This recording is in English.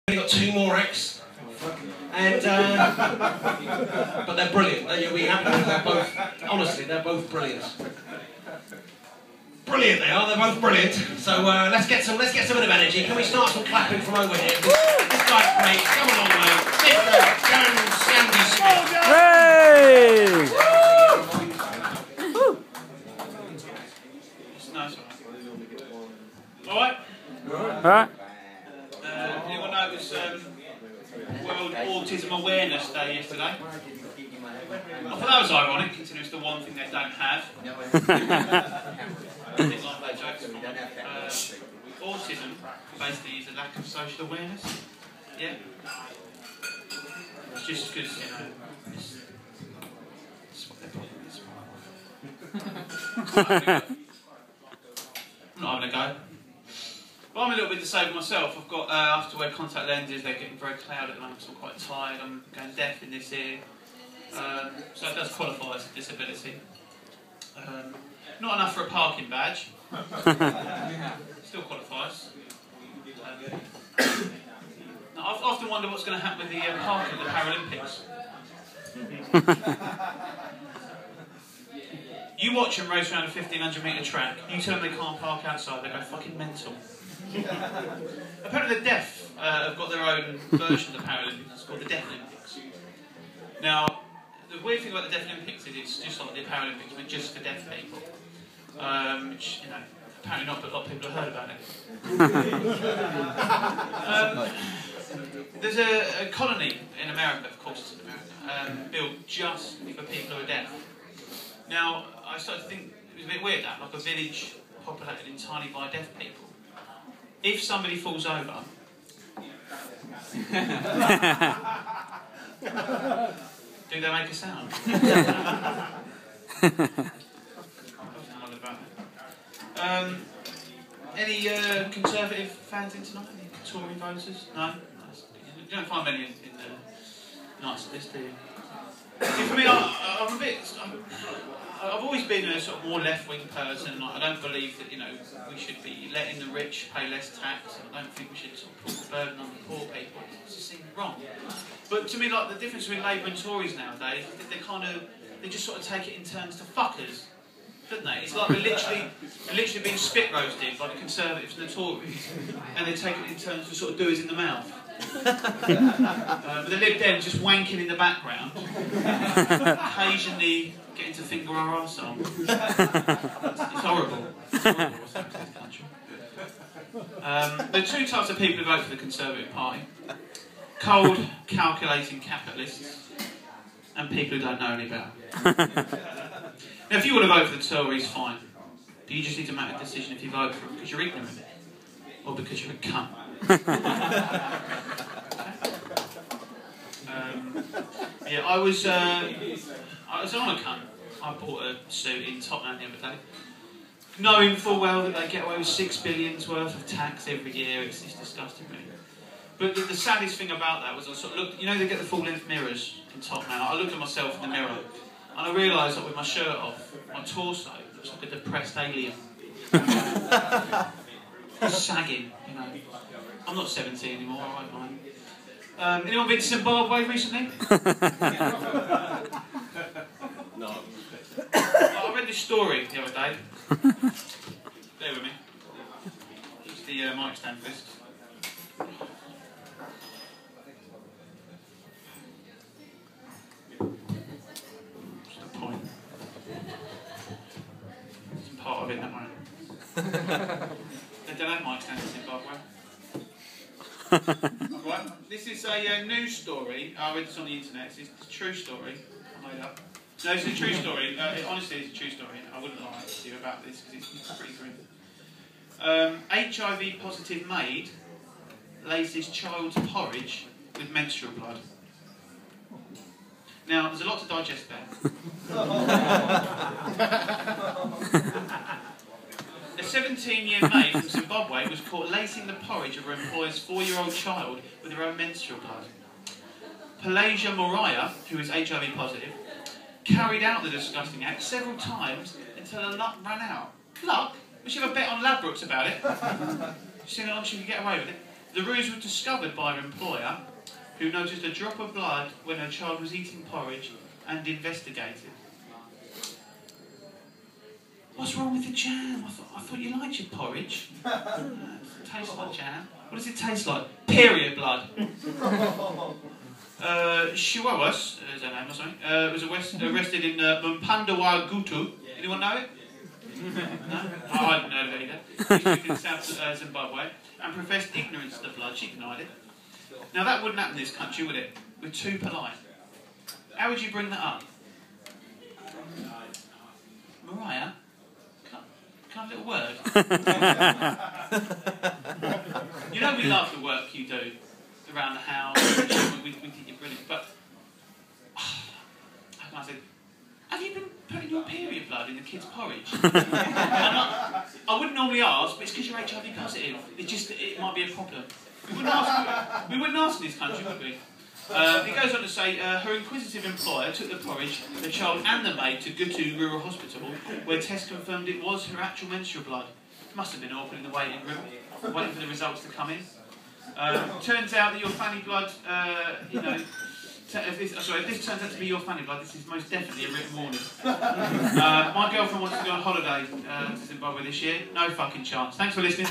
We've got 2 more acts, and but they're brilliant. You'll be happy with them. They're both, honestly, they're both brilliant. Brilliant they are. They're both brilliant. So let's get some bit of energy. Can we start some clapping from over here? This guy's great. Come along, mate. Mr. Darren Sandy Smith. Hey! It's nice. All right. All right. Anyone know it was World Autism Awareness Day yesterday? I thought that was ironic, considering it's the one thing they don't have. I didn't like that joke. Autism basically is a lack of social awareness. Yeah. It's just because, you know, it's what they're putting I'm not having a go. Well, I'm a little bit disabled myself. I've got, I have to wear contact lenses. They're getting very clouded at the moment, so I'm quite tired. I'm going deaf in this ear. So it does qualify as a disability. Not enough for a parking badge. Still qualifies. Now, I've often wondered what's going to happen with the parking at the Paralympics. You watch them race around a 1500-metre track, you tell them they can't park outside, they go fucking mental. Apparently the deaf have got their own version of the Paralympics. It's called the Deaf Olympics. Now, the weird thing about the Deaf Olympics is it's just like the Paralympics, but just for deaf people. Which, you know, apparently not, but a lot of people have heard about it. There's a colony in America, of course it's in America, built just for people who are deaf. Now, I started to think it was a bit weird that, like a village populated entirely by deaf people. If somebody falls over, do they make a sound? Any Conservative fans in tonight? Any Tory voters? No? You don't find many in the nice list, do you? For me, I'm a bit. I've always been a sort of more left-wing person. I don't believe that, you know, we should be letting the rich pay less tax. I don't think we should sort of put the burden on the poor people. It just seems wrong. But to me, like, the difference between Labour and Tories nowadays is that they just sort of take it in turns to fuckers, don't they? It's like they're literally being spit roasted by the Conservatives and the Tories, and they take it in turns to sort of do us in the mouth. But the Lib Dems just wanking in the background, occasionally getting to finger our arsehole. It's horrible. It's horrible what's happening in this country. There are 2 types of people who vote for the Conservative Party: cold, calculating capitalists, and people who don't know any better. Now, if you want to vote for the Tories, fine. But you just need to make a decision if you vote for them because you're ignorant or because you're a cunt. Yeah, I was on a cunt. I bought a suit in Tottenham the other day, knowing full well that they get away with $6 billion worth of tax every year. It's disgusting, really. But the saddest thing about that was I sort of looked. You know, they get the full-length mirrors in Tottenham. I looked at myself in the mirror, and I realised that with my shirt off, my torso looks like a depressed alien, sagging. You know. I'm not 17 anymore, I won't mind. Anyone been to Zimbabwe recently? No. I read this story the other day. Bear with me. It's the mic stand first. What's the point? It's part of it, don't worry. They don't have mic stands in Zimbabwe. Right. This is a news story. I read this on the internet. It's a true story. I made up. No, it's a true story. Honestly, it's a true story. I wouldn't lie to you about this because it's pretty grim. HIV positive maid laces child's porridge with menstrual blood. Now, there's a lot to digest there. A 17-year maid from Zimbabwe was caught lacing the porridge of her employer's 4-year-old child with her own menstrual blood. Pelagia Moriah, who is HIV positive, carried out the disgusting act several times until her luck ran out. Luck? We should have a bet on Ladbrokes about it. She said, oh, she could get away with it. The ruse was discovered by her employer, who noticed a drop of blood when her child was eating porridge and investigated. What's wrong with the jam? I thought you liked your porridge. It tastes like jam. What does it taste like? Period blood. Chihuahuas, is her name or something, was arrested in Mpandawa Gutu. Anyone know it? No? Oh, I didn't know that either. He lived in South Zimbabwe and professed ignorance of the blood. She denied it. Now that wouldn't happen in this country, would it? We're too polite. How would you bring that up? Mariah? Can I have a little word? You know we love the work you do around the house. We think you're brilliant, but how can I say? Have you been putting your period blood in the kids' porridge? I wouldn't normally ask, but it's because you're HIV positive. It might be a problem. We wouldn't ask in this country, would we? It goes on to say, her inquisitive employer took the porridge, the child and the maid to Gutu Rural Hospital, where tests confirmed it was her actual menstrual blood. Must have been awkward in the waiting room, waiting for the results to come in. Turns out that your fanny blood, if this turns out to be your fanny blood, this is most definitely a written warning. My girlfriend wants to go on holiday to Zimbabwe this year. No fucking chance. Thanks for listening.